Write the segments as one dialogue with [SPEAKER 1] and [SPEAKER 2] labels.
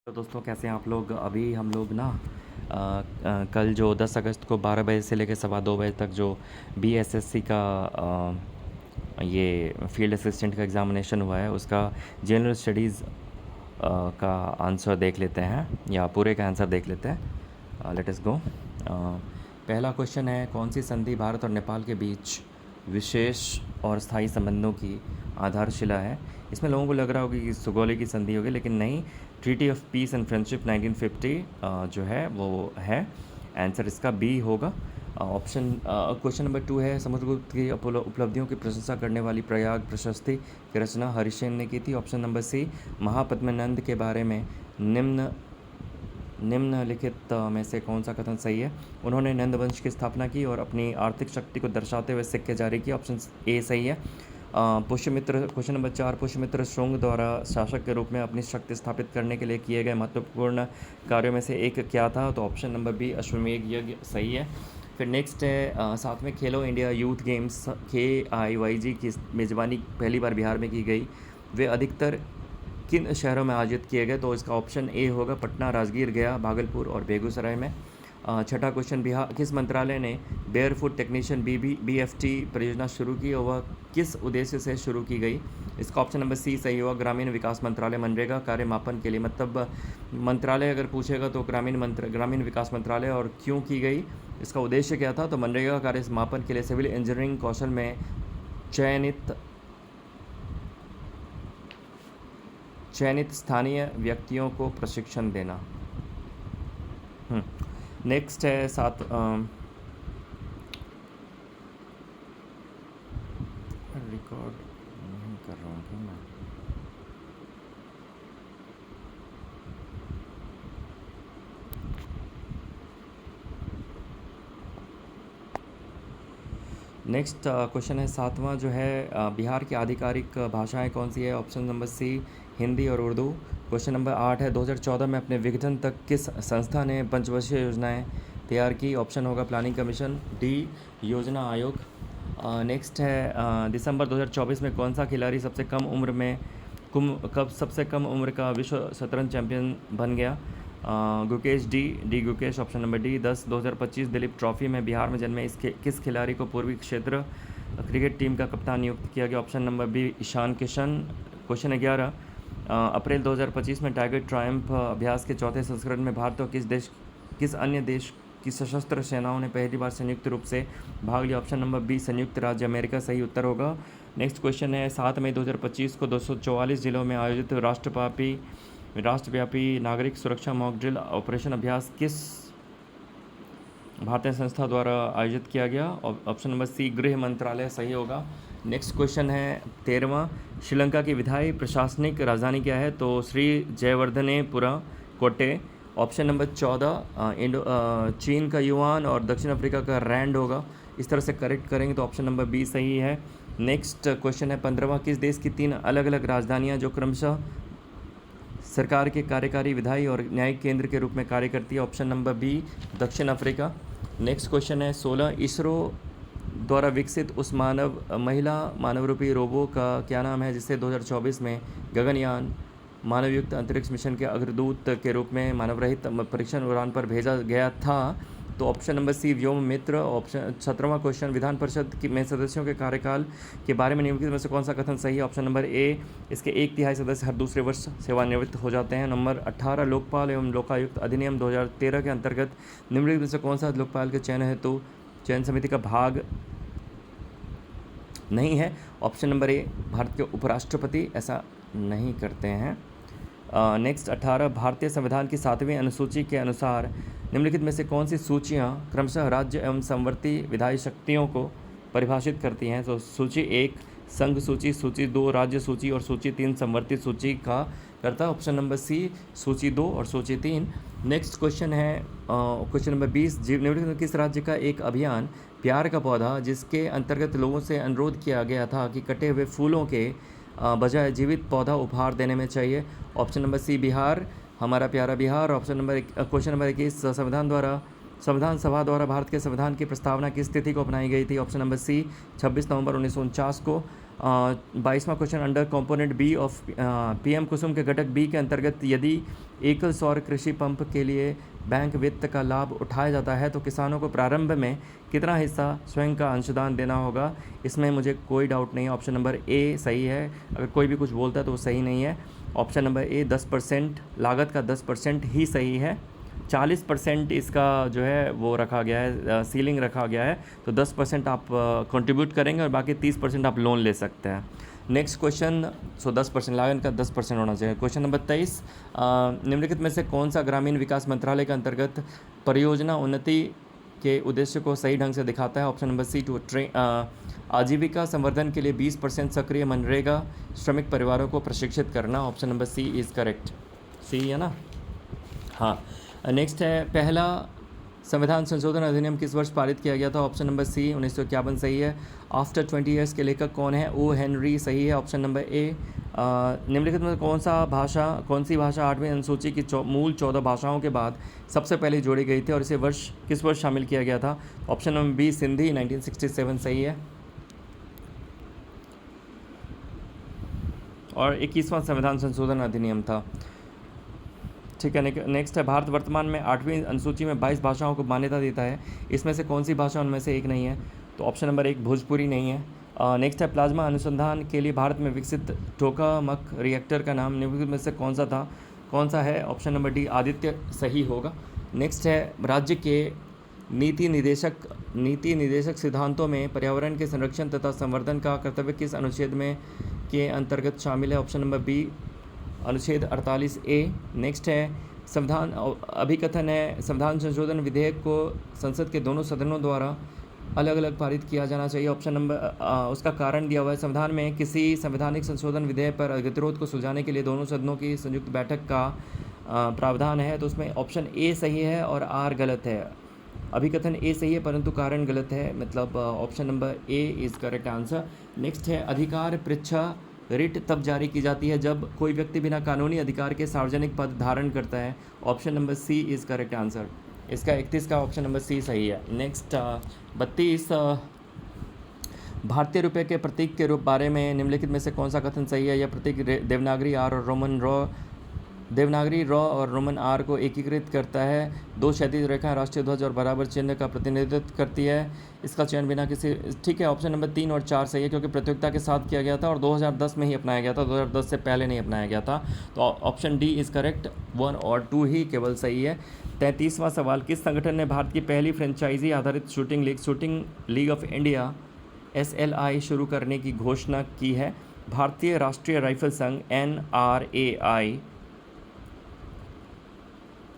[SPEAKER 1] तो दोस्तों कैसे हैं आप लोग। अभी हम लोग ना कल जो 10 अगस्त को 12 बजे से लेकर सवा 2 बजे तक जो बीएसएससी का ये फील्ड असिस्टेंट का एग्ज़ामिनेशन हुआ है उसका जनरल स्टडीज़ का आंसर देख लेते हैं या पूरे का आंसर देख लेते हैं। लेट अस गो। पहला क्वेश्चन है, कौन सी संधि भारत और नेपाल के बीच विशेष और स्थायी संबंधों की आधारशिला है। इसमें लोगों को लग रहा होगा कि सुगौली की संधि होगी, लेकिन नहीं। Treaty of peace and friendship 1950 जो है वो है। आंसर इसका बी होगा। ऑप्शन क्वेश्चन नंबर 2 है, समुद्रगुप्त की उपलब्धियों की प्रशंसा करने वाली प्रयाग प्रशस्ति की रचना हरिसेन ने की थी। ऑप्शन नंबर सी, महापद्मनंद के बारे में निम्नलिखित में से कौन सा कथन सही है। उन्होंने नंद वंश की स्थापना की और अपनी आर्थिक शक्ति को दर्शाते हुए सिक्के जारी किए। ऑप्शन ए सही है। पुष्यमित्र क्वेश्चन नंबर 4, पुष्यमित्र शुंग द्वारा शासक के रूप में अपनी शक्ति स्थापित करने के लिए किए गए महत्वपूर्ण कार्यों में से एक क्या था। तो ऑप्शन नंबर बी, अश्वमेध यज्ञ सही है। फिर नेक्स्ट है, साथ में खेलो इंडिया यूथ गेम्स KIYG की मेज़बानी पहली बार बिहार में की गई। वे अधिकतर किन शहरों में आयोजित किए गए। तो इसका ऑप्शन ए होगा, पटना, राजगीर, गया, भागलपुर और बेगूसराय में। छठा क्वेश्चन, बिहार किस मंत्रालय ने बेयरफुट टेक्नीशियन BFT परियोजना शुरू की और वह किस उद्देश्य से शुरू की गई। इसका ऑप्शन नंबर सी सही होगा, ग्रामीण विकास मंत्रालय, मनरेगा कार्य मापन के लिए। मतलब मंत्रालय अगर पूछेगा तो ग्रामीण विकास मंत्रालय। और क्यों की गई, इसका उद्देश्य क्या था। तो मनरेगा कार्य मापन के लिए सिविल इंजीनियरिंग कौशल में चयनित स्थानीय व्यक्तियों को प्रशिक्षण देना। नेक्स्ट है सात रिकॉर्ड नहीं कर रहा हूँ क्या मैं। नेक्स्ट क्वेश्चन है सातवां जो है, बिहार की आधिकारिक भाषाएं कौन सी है। ऑप्शन नंबर सी, हिंदी और उर्दू। क्वेश्चन नंबर 8 है, 2014 में अपने विघटन तक किस संस्था ने पंचवर्षीय योजनाएं तैयार की। ऑप्शन होगा प्लानिंग कमीशन, डी योजना आयोग। नेक्स्ट है, दिसंबर 2024 में कौन सा खिलाड़ी सबसे कम उम्र का विश्व शतरंज चैंपियन बन गया। Gukesh D Gukesh, option number D. 2025 Dilip trophy में बिहार में जन्मे किस खिलाड़ी को पूर्वी क्षेत्र क्रिकेट टीम का कप्तान नियुक्त किया गया। Option number B, Ishan Kishan. Question 11, अप्रैल 2025 में टाइगर ट्रायम्फ अभ्यास के चौथे संस्करण में भारत और किस अन्य देश की सशस्त्र सेनाओं ने पहली बार संयुक्त रूप से भाग लिया। ऑप्शन नंबर बी, संयुक्त राज्य अमेरिका सही उत्तर होगा। नेक्स्ट क्वेश्चन है, 7 मई 2025 को 244 जिलों में आयोजित राष्ट्रव्यापी नागरिक सुरक्षा मॉक ड्रिल ऑपरेशन अभ्यास किस भारतीय संस्था द्वारा आयोजित किया गया। ऑप्शन नंबर सी, गृह मंत्रालय सही होगा। नेक्स्ट क्वेश्चन है 13वां, श्रीलंका की विधायी प्रशासनिक राजधानी क्या है। तो श्री जयवर्धनेपुरा कोटे। ऑप्शन नंबर 14, चीन का युआन और दक्षिण अफ्रीका का रैंड होगा। इस तरह से करेक्ट करेंगे तो ऑप्शन नंबर बी सही है। नेक्स्ट क्वेश्चन है 15वां, किस देश की 3 अलग अलग राजधानियां जो क्रमशः सरकार के कार्यकारी, विधायी और न्यायिक केंद्र के रूप में कार्य करती है। ऑप्शन नंबर बी, दक्षिण अफ्रीका। नेक्स्ट क्वेश्चन है 16, इसरो द्वारा विकसित उस महिला मानवरूपी रोबो का क्या नाम है जिसे 2024 में गगनयान मानवयुक्त अंतरिक्ष मिशन के अग्रदूत के रूप में मानवरहित परीक्षण उड़ान पर भेजा गया था। तो ऑप्शन नंबर सी, व्योम मित्र। ऑप्शन 17वां क्वेश्चन, विधान परिषद में सदस्यों के कार्यकाल के बारे में निम्नलिखित में से कौन सा कथन सही है। ऑप्शन नंबर ए, इसके 1/3 सदस्य हर दूसरे वर्ष सेवानिवृत्त हो जाते हैं। नंबर 18, लोकपाल एवं लोकायुक्त अधिनियम 2013 के अंतर्गत निम्नलिखित में से कौन सा लोकपाल के चयन हेतु चयन समिति का भाग नहीं है। ऑप्शन नंबर ए, भारत के उपराष्ट्रपति ऐसा नहीं करते हैं। नेक्स्ट 18, भारतीय संविधान की 7वीं अनुसूची के अनुसार निम्नलिखित में से कौन सी सूचियाँ क्रमशः राज्य एवं समवर्ती विधायी शक्तियों को परिभाषित करती हैं। तो सूची 1 संघ सूची, सूची 2 राज्य सूची और सूची 3 समवर्ती सूची का करता है। ऑप्शन नंबर सी, सूची 2 और सूची 3। नेक्स्ट क्वेश्चन है क्वेश्चन नंबर 20, निम्नलिखित में किस राज्य का एक अभियान प्यार का पौधा जिसके अंतर्गत लोगों से अनुरोध किया गया था कि कटे हुए फूलों के बजाय जीवित पौधा उपहार देने में चाहिए। ऑप्शन नंबर सी, बिहार, हमारा प्यारा बिहार। क्वेश्चन नंबर 21, संविधान सभा द्वारा भारत के संविधान की प्रस्तावना किस तिथि को अपनाई गई थी। ऑप्शन नंबर सी, 26 नवंबर 1949 को। 22वां question, under component B of PM Kusum के घटक बी के अंतर्गत यदि एकल सौर कृषि पंप के लिए बैंक वित्त का लाभ उठाया जाता है तो किसानों को प्रारंभ में कितना हिस्सा स्वयं का अंशदान देना होगा? इसमें मुझे कोई डाउट नहीं है, ऑप्शन नंबर ए सही है। अगर कोई भी कुछ बोलता है तो वो सही नहीं है। ऑप्शन नंबर ए 10%, लागत का 10% ही सही है। 40% इसका जो है वो रखा गया है, सीलिंग रखा गया है, तो 10% आप कंट्रीब्यूट करेंगे और बाकी 30% आप लोन ले सकते हैं। नेक्स्ट क्वेश्चन, 10% लागत का 10% होना चाहिए। क्वेश्चन नंबर 23, निम्नलिखित में से कौन सा ग्रामीण विकास मंत्रालय के अंतर्गत परियोजना उन्नति के उद्देश्य को सही ढंग से दिखाता है? ऑप्शन नंबर सी टू आजीविका संवर्धन के लिए 20% सक्रिय मनरेगा श्रमिक परिवारों को प्रशिक्षित करना। Option number C is correct, C है ना? हाँ। नेक्स्ट है, पहला संविधान संशोधन अधिनियम किस वर्ष पारित किया गया था? ऑप्शन नंबर सी 1951 सही है। आफ्टर 20 ईयर्स के लेखक कौन है? ओ हेनरी सही है, ऑप्शन नंबर ए। निम्नलिखित में कौन सी भाषा 8वीं अनुसूची की मूल 14 भाषाओं के बाद सबसे पहले जोड़ी गई थी और इसे किस वर्ष शामिल किया गया था? ऑप्शन नंबर बी सिंधी 1967 सही है। और 21वां संविधान संशोधन अधिनियम था। ठीक है। नेक्स्ट है, भारत वर्तमान में 8वीं अनुसूची में 22 भाषाओं को मान्यता देता है, इसमें से कौन सी भाषा उनमें से एक नहीं है? तो ऑप्शन नंबर 1 भोजपुरी नहीं है। नेक्स्ट है, प्लाज्मा अनुसंधान के लिए भारत में विकसित टोकामक रिएक्टर का नाम निम्नलिखित में से कौन सा है? ऑप्शन नंबर डी आदित्य सही होगा। नेक्स्ट है, राज्य के नीति निदेशक सिद्धांतों में पर्यावरण के संरक्षण तथा संवर्धन का कर्तव्य किस अनुच्छेद में के अंतर्गत शामिल है? ऑप्शन नंबर बी अनुच्छेद 48A। नेक्स्ट है, संविधान अभिकथन है, संविधान संशोधन विधेयक को संसद के दोनों सदनों द्वारा अलग अलग पारित किया जाना चाहिए। ऑप्शन नंबर उसका कारण दिया हुआ है, संविधान में किसी संवैधानिक संशोधन विधेयक पर गतिरोध को सुलझाने के लिए दोनों सदनों की संयुक्त बैठक का प्रावधान है। तो उसमें ऑप्शन ए सही है और आर गलत है। अभिकथन ए सही है परंतु कारण गलत है, मतलब option number A is correct answer. Next है, अधिकार परीक्षा रिट तब जारी की जाती है जब कोई व्यक्ति बिना कानूनी अधिकार के सार्वजनिक पद धारण करता है। Option number C is correct answer. इसका 31 का ऑप्शन नंबर सी सही है। नेक्स्ट 32, भारतीय रुपये के प्रतीक के रूप बारे में निम्नलिखित में से कौन सा कथन सही है? यह प्रतीक देवनागरी रॉ और रोमन आर को एकीकृत करता है। 2 क्षैतिज रेखाएं राष्ट्रीय ध्वज और बराबर चिन्ह का प्रतिनिधित्व करती है। इसका चयन बिना किसी, ठीक है, ऑप्शन नंबर 3 और 4 सही है क्योंकि प्रतियोगिता के साथ किया गया था और 2010 में ही अपनाया गया था, 2010 से पहले नहीं अपनाया गया था। तो ऑप्शन डी इज़ करेक्ट, 1 और 2 ही केवल सही है। 33वां सवाल, किस संगठन ने भारत की पहली फ्रेंचाइजी आधारित shooting league of India SLI शुरू करने की घोषणा की है? भारतीय राष्ट्रीय राइफल संघ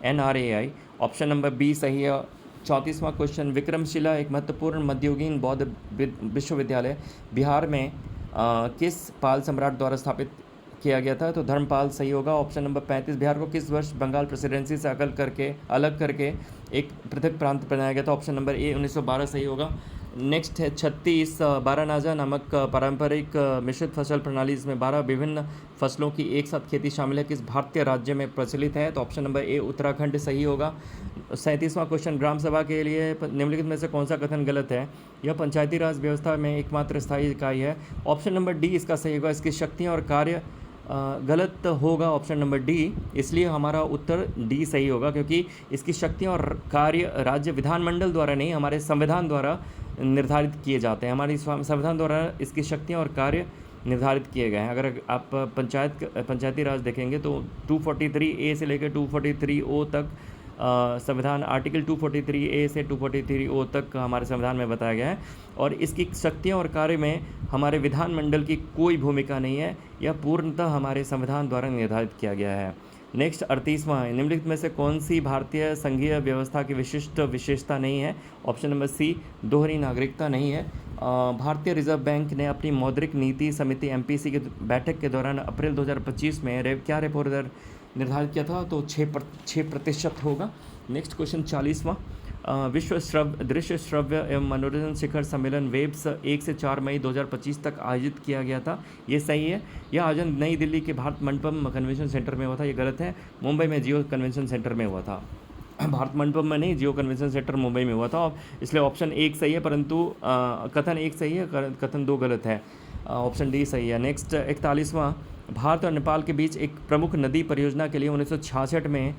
[SPEAKER 1] NRAI। ऑप्शन नंबर बी सही है। 34वां क्वेश्चन, विक्रमशिला एक महत्वपूर्ण मध्ययुगीन बौद्ध विश्वविद्यालय बिहार में किस पाल सम्राट द्वारा स्थापित किया गया था? तो धर्मपाल सही होगा। ऑप्शन नंबर 35, बिहार को किस वर्ष बंगाल प्रेसिडेंसी से अलग करके एक पृथक प्रांत बनाया गया था? ऑप्शन नंबर ए 1912 सही होगा। नेक्स्ट है 36, बारानाजा नामक पारंपरिक मिश्रित फसल प्रणाली, इसमें 12 विभिन्न फसलों की एक साथ खेती शामिल है, किस भारतीय राज्य में प्रचलित है? तो ऑप्शन नंबर ए उत्तराखंड सही होगा। 37वां क्वेश्चन, ग्राम सभा के लिए निम्नलिखित में से कौन सा कथन गलत है? यह पंचायती राज व्यवस्था में एकमात्र स्थायी इकाई है। ऑप्शन नंबर डी इसका सही होगा। इसकी शक्तियाँ और कार्य गलत होगा, ऑप्शन नंबर डी, इसलिए हमारा उत्तर डी सही होगा क्योंकि इसकी शक्तियाँ और कार्य राज्य विधानमंडल द्वारा नहीं, हमारे संविधान द्वारा निर्धारित किए जाते हैं। हमारी संविधान द्वारा इसकी शक्तियाँ और कार्य निर्धारित किए गए हैं। अगर आप पंचायती राज देखेंगे तो 243A से लेकर 243O तक संविधान, आर्टिकल 243A से 243O तक हमारे संविधान में बताया गया है और इसकी शक्तियाँ और कार्य में हमारे विधानमंडल की कोई भूमिका नहीं है, यह पूर्णतः हमारे संविधान द्वारा निर्धारित किया गया है। नेक्स्ट 38वां, निम्नलिखित में से कौन सी भारतीय संघीय व्यवस्था की विशिष्ट विशेषता नहीं है? ऑप्शन नंबर सी दोहरी नागरिकता नहीं है। भारतीय रिजर्व बैंक ने अपनी मौद्रिक नीति समिति MPC की बैठक के दौरान अप्रैल 2025 में क्या रेपो दर निर्धारित किया था? तो 6% होगा। नेक्स्ट क्वेश्चन 40वां, विश्व दृश्य श्रव्य एवं मनोरंजन शिखर सम्मेलन वेब्स 1 से 4 मई 2025 तक आयोजित किया गया था, ये सही है। यह आयोजन नई दिल्ली के भारत मंडपम कन्वेंशन सेंटर में हुआ था, ये गलत है। मुंबई में जियो कन्वेंशन सेंटर में हुआ था, भारत मंडपम में नहीं, जियो कन्वेंशन सेंटर मुंबई में हुआ था, इसलिए ऑप्शन 1 सही है परंतु कथन 1 सही है, कथन 2 गलत है। ऑप्शन डी सही है। नेक्स्ट 41वां, भारत और नेपाल के बीच एक प्रमुख नदी परियोजना के लिए 1966 में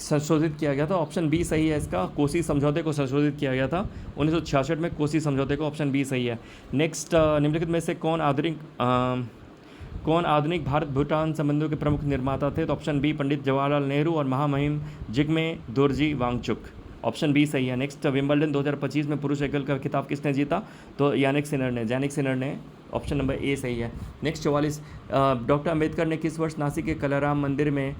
[SPEAKER 1] संशोधित किया गया था। ऑप्शन बी सही है इसका, कोसी समझौते को संशोधित किया गया था 1966 में, कोसी समझौते को। ऑप्शन बी सही है। नेक्स्ट, निम्नलिखित में से कौन आधुनिक भारत भूटान संबंधों के प्रमुख निर्माता थे? तो ऑप्शन बी पंडित जवाहरलाल नेहरू और महामहिम जिग्मे दोरजी वांगचुक। ऑप्शन बी सही है। नेक्स्ट, विंबलडन 2025 में पुरुष एकल का खिताब किसने जीता? तो जैनिक सिनर ने। ऑप्शन नंबर ए सही है। नेक्स्ट 44, डॉक्टर अंबेडकर ने किस वर्ष नासिक के कलाराम मंदिर में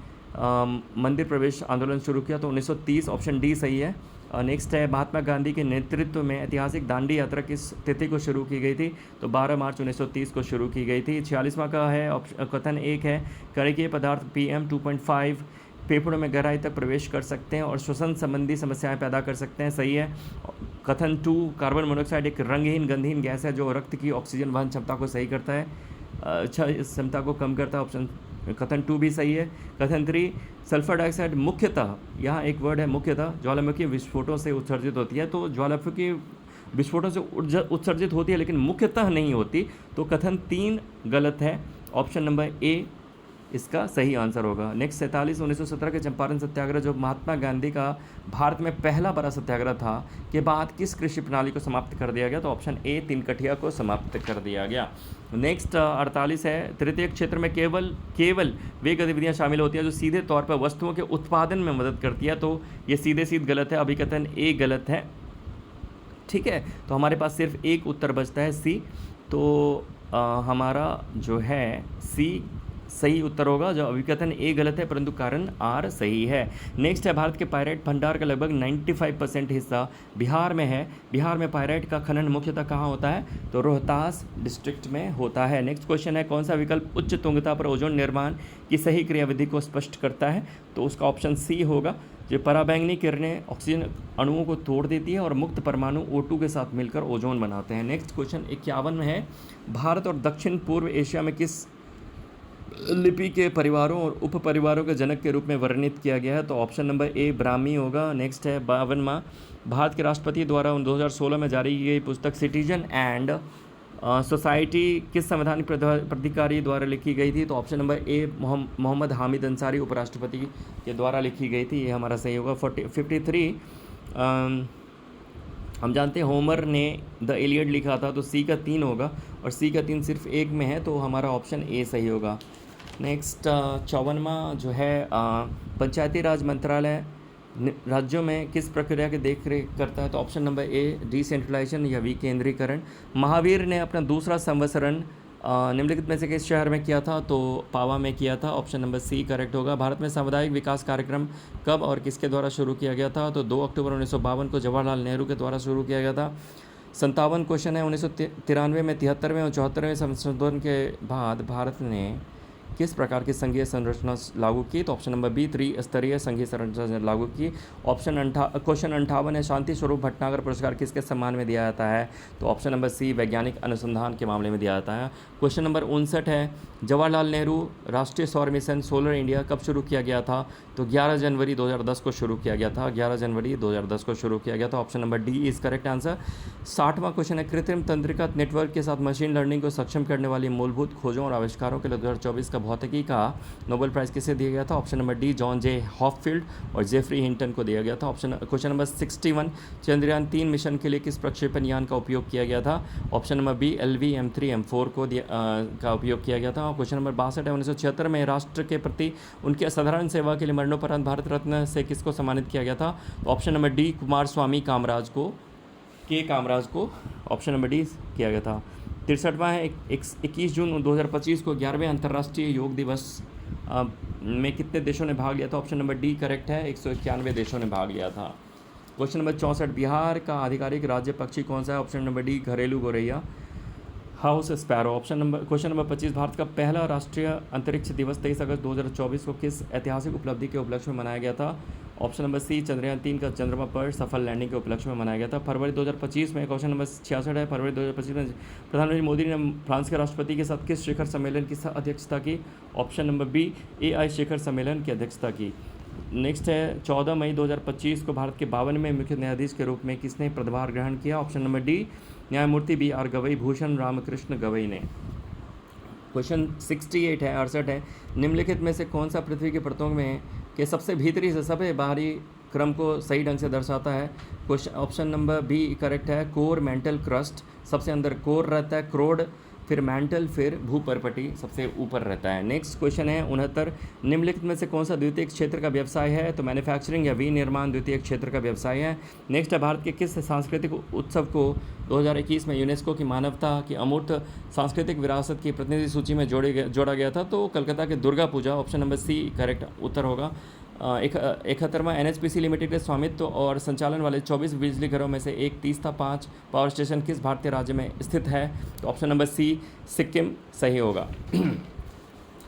[SPEAKER 1] मंदिर प्रवेश आंदोलन शुरू किया? तो 1930। ऑप्शन डी सही है। नेक्स्ट है, महात्मा गांधी के नेतृत्व में ऐतिहासिक दांडी यात्रा किस तिथि को शुरू की गई थी? तो 12 मार्च 1930 को शुरू की गई थी। 46वां का है कथन एक है, कणिकीय पदार्थ PM 2.5 फेफड़ों में गहराई तक प्रवेश कर सकते हैं और श्वसन संबंधी समस्याएं पैदा कर सकते हैं। सही है। कथन 2, कार्बन मोनोऑक्साइड एक रंगहीन गंधहीन गैस है जो रक्त की ऑक्सीजन वहन क्षमता को सही करता है, अच्छा इस क्षमता को कम करता है। ऑप्शन कथन 2 भी सही है। कथन 3, सल्फर डाइऑक्साइड मुख्यतः, यहाँ एक वर्ड है मुख्यतः, ज्वालामुखी विस्फोटों से उत्सर्जित होती है। तो ज्वालामुखी विस्फोटों से उत्सर्जित होती है लेकिन मुख्यतः नहीं होती। तो कथन 3 गलत है। ऑप्शन नंबर ए इसका सही आंसर होगा। नेक्स्ट 47, 1917 के चंपारण सत्याग्रह जो महात्मा गांधी का भारत में पहला बड़ा सत्याग्रह था के बाद किस कृषि प्रणाली को समाप्त कर दिया गया? तो ऑप्शन ए तिनकठिया को समाप्त कर दिया गया। नेक्स्ट 48 है, तृतीय क्षेत्र में केवल वे गतिविधियां शामिल होती हैं जो सीधे तौर पर वस्तुओं के उत्पादन में मदद करती है। तो ये सीधे गलत है, अभिकथन ए गलत है। ठीक है, तो हमारे पास सिर्फ एक उत्तर बचता है सी। तो हमारा जो है सी सही उत्तर होगा, जो अभिकथन ए गलत है परंतु कारण आर सही है। नेक्स्ट है, भारत के पायराइट भंडार का लगभग 95% हिस्सा बिहार में है। बिहार में पायराइट का खनन मुख्यतः कहाँ होता है? तो रोहतास डिस्ट्रिक्ट में होता है। नेक्स्ट क्वेश्चन है, कौन सा विकल्प उच्च तुंगता पर ओजोन निर्माण की सही क्रियाविधि को स्पष्ट करता है? तो उसका ऑप्शन सी होगा। जो पराबैंगनी किरणें ऑक्सीजन अणुओं को तोड़ देती है और मुक्त परमाणु O2 के साथ मिलकर ओजोन बनाते हैं। नेक्स्ट क्वेश्चन 51 में है, भारत और दक्षिण पूर्व एशिया में किस लिपि के परिवारों और उप परिवारों के जनक के रूप में वर्णित किया गया है? तो ऑप्शन नंबर ए ब्राह्मी होगा। नेक्स्ट है 52वां, भारत के राष्ट्रपति द्वारा 2016 में जारी की गई पुस्तक सिटीजन एंड सोसाइटी किस संवैधानिक प्राधिकारी द्वारा लिखी गई थी? तो option number A Mohammad Hamid Ansari उपराष्ट्रपति के द्वारा लिखी गई थी, ये हमारा सही होगा। 53 हम जानते हैं होमर ने द इलियड लिखा था, तो सी का 3 होगा और सी का 3 सिर्फ एक में है, तो हमारा ऑप्शन ए सही होगा। नेक्स्ट 54वां जो है, पंचायती राज मंत्रालय राज्यों में किस प्रक्रिया की देख रेख करता है? तो ऑप्शन नंबर ए डिसेंट्रलाइजेशन या विकेंद्रीकरण। महावीर ने अपना दूसरा संवत्सरण निम्नलिखित में से किस शहर में किया था? तो पावा में किया था। ऑप्शन नंबर सी करेक्ट होगा। भारत में सामुदायिक विकास कार्यक्रम कब और किसके द्वारा शुरू किया गया था? तो 2 अक्टूबर 1952 को जवाहरलाल नेहरू के द्वारा शुरू किया गया था। 57 क्वेश्चन है, 1993 में 73वें और 74वें संशोधन के बाद भारत ने किस प्रकार की संघीय संरचना लागू की? तो ऑप्शन नंबर बी त्रिस्तरीय संघीय संरचना लागू की। क्वेश्चन 58 है, शांति स्वरूप भटनागर पुरस्कार किसके सम्मान में दिया जाता है? तो ऑप्शन नंबर सी वैज्ञानिक अनुसंधान के मामले में दिया जाता है। क्वेश्चन नंबर 59 है, जवाहरलाल नेहरू राष्ट्रीय सौर मिशन सोलर इंडिया कब शुरू किया गया था? तो 11 जनवरी 2010 को शुरू किया गया था। 11 जनवरी 2010 को शुरू किया गया था। Option number D is correct answer. 60वां क्वेश्चन है, कृत्रिम तंत्रिका नेटवर्क के साथ मशीन लर्निंग को सक्षम करने वाली मूलभूत खोजों और आविष्कारों के लिए 2024 का भौतिकी का नोबेल प्राइज़ किसे दिया गया था? ऑप्शन नंबर डी जॉन जे हॉपफील्ड और जेफरी हिंटन को दिया गया था। क्वेश्चन नंबर 61, चंद्रयान 3 मिशन के लिए किस प्रक्षेपण यान का उपयोग किया गया था? ऑप्शन नंबर बी LV-M3-M4 को का उपयोग किया गया था। क्वेश्चन नंबर 62 है, 1976 में राष्ट्र के प्रति उनकी असाधारण सेवा के लिए मरणोपरांत भारत रत्न से किसको सम्मानित किया गया था? तो ऑप्शन नंबर डी कुमार स्वामी कामराज को ऑप्शन नंबर डी किया गया था। 63वां है, 21 जून 2025 को 11वें अंतर्राष्ट्रीय योग दिवस में कितने देशों ने भाग लिया था? ऑप्शन नंबर डी करेक्ट है, 191 देशों ने भाग लिया था। क्वेश्चन नंबर 64, बिहार का आधिकारिक राज्य पक्षी कौन सा है? ऑप्शन नंबर डी घरेलू गौरैया house sparrow. Question number 25, Bharat का पहला राष्ट्रीय अंतरिक्ष दिवस 23 अगस्त 2024 को किस ऐतिहासिक उपलब्धि के उपलक्ष्य में मनाया गया था? ऑप्शन नंबर सी चंद्रयान 3 का चंद्रमा पर सफल लैंडिंग के उपलक्ष्य में मनाया गया था। फरवरी 2025 में। क्वेश्चन नंबर 66 है, फरवरी 2025 में प्रधानमंत्री मोदी ने फ्रांस के राष्ट्रपति के साथ किस शिखर सम्मेलन की अध्यक्षता की? ऑप्शन नंबर बी AI शिखर सम्मेलन की अध्यक्षता की। नेक्स्ट है, 14 मई 2025 को भारत के 52वें मुख्य न्यायाधीश के रूप में किसने पदभार ग्रहण किया? ऑप्शन नंबर डी न्यायमूर्ति BR गवई, भूषण रामकृष्ण गवई ने। क्वेश्चन 68 है, 68 है, निम्नलिखित में से कौन सा पृथ्वी की परतों में के सबसे भीतरी से सबसे बाहरी क्रम को सही ढंग से दर्शाता है? Question option number B correct है, कोर मेंटल क्रस्ट, सबसे अंदर कोर रहता है, क्रोड, फिर मेंटल, फिर भूपर्पटी सबसे ऊपर रहता है। नेक्स्ट क्वेश्चन है 69, निम्नलिखित में से कौन सा द्वितीय क्षेत्र का व्यवसाय है? तो मैन्युफैक्चरिंग या विनिर्माण द्वितीय क्षेत्र का व्यवसाय है। नेक्स्ट है, भारत के किस सांस्कृतिक उत्सव को 2021 में यूनेस्को की मानवता की अमूर्त सांस्कृतिक विरासत की प्रतिनिधि सूची में जोड़ा गया था? तो कलकत्ता के Durga Puja, option number C correct उत्तर होगा। 71वां एनएचपीसी लिमिटेड के स्वामित्व और संचालन वाले 24 बिजली घरों में से एक तीस्ता 5 पावर स्टेशन किस भारतीय राज्य में स्थित है? तो ऑप्शन नंबर सी सिक्किम सही होगा।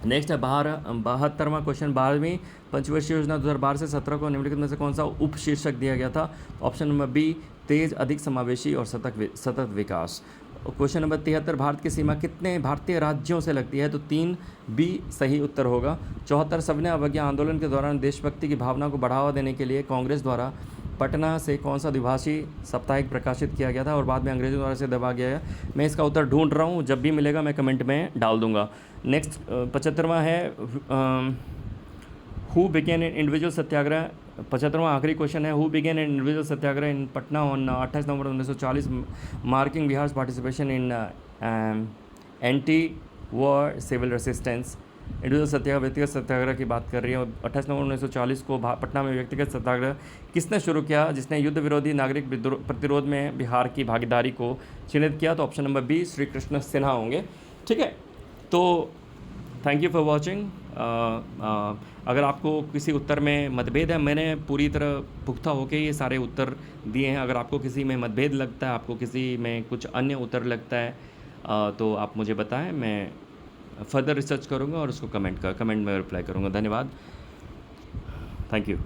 [SPEAKER 1] नेक्स्ट है 72वां क्वेश्चन, 12वीं पंचवर्षीय योजना 2012 से 17 को निम्नलिखित में से कौन सा उपशीर्षक दिया गया था? ऑप्शन नंबर बी तेज, अधिक समावेशी और सतत विकास। क्वेश्चन नंबर 73, भारत की सीमा कितने भारतीय राज्यों से लगती है? तो 3 बी सही उत्तर होगा। 74, सविनय अवज्ञा आंदोलन के दौरान देशभक्ति की भावना को बढ़ावा देने के लिए कांग्रेस द्वारा पटना से कौन सा द्विभाषी साप्ताहिक प्रकाशित किया गया था और बाद में अंग्रेजों द्वारा इसे दबा गया है? मैं इसका उत्तर ढूंढ रहा हूँ, जब भी मिलेगा मैं कमेंट में डाल दूंगा। नेक्स्ट 75वां है, who began in individual Satyagraha, 75वां आखिरी क्वेश्चन है, who began in individual Satyagraha in Patna on 28 November 1940 marking Bihar participation in anti war civil resistance. Individual Satyagraha व्यक्तिगत सत्याग्रह की बात कर रही है। 28 नवंबर 1940 को पटना में व्यक्तिगत सत्याग्रह किसने शुरू किया, जिसने युद्ध विरोधी नागरिक प्रतिरोध में बिहार की भागीदारी को चिन्हित किया? तो option number B Shri Krishna Sinha होंगे। ठीक है, तो थैंक यू फॉर वॉचिंग। अगर आपको किसी उत्तर में मतभेद है, मैंने पूरी तरह पुख्ता होकर ये सारे उत्तर दिए हैं। अगर आपको किसी में मतभेद लगता है, आपको किसी में कुछ अन्य उत्तर लगता है, तो आप मुझे बताएं, मैं फर्दर रिसर्च करूंगा और उसको कमेंट में रिप्लाई करूंगा। धन्यवाद, थैंक यू।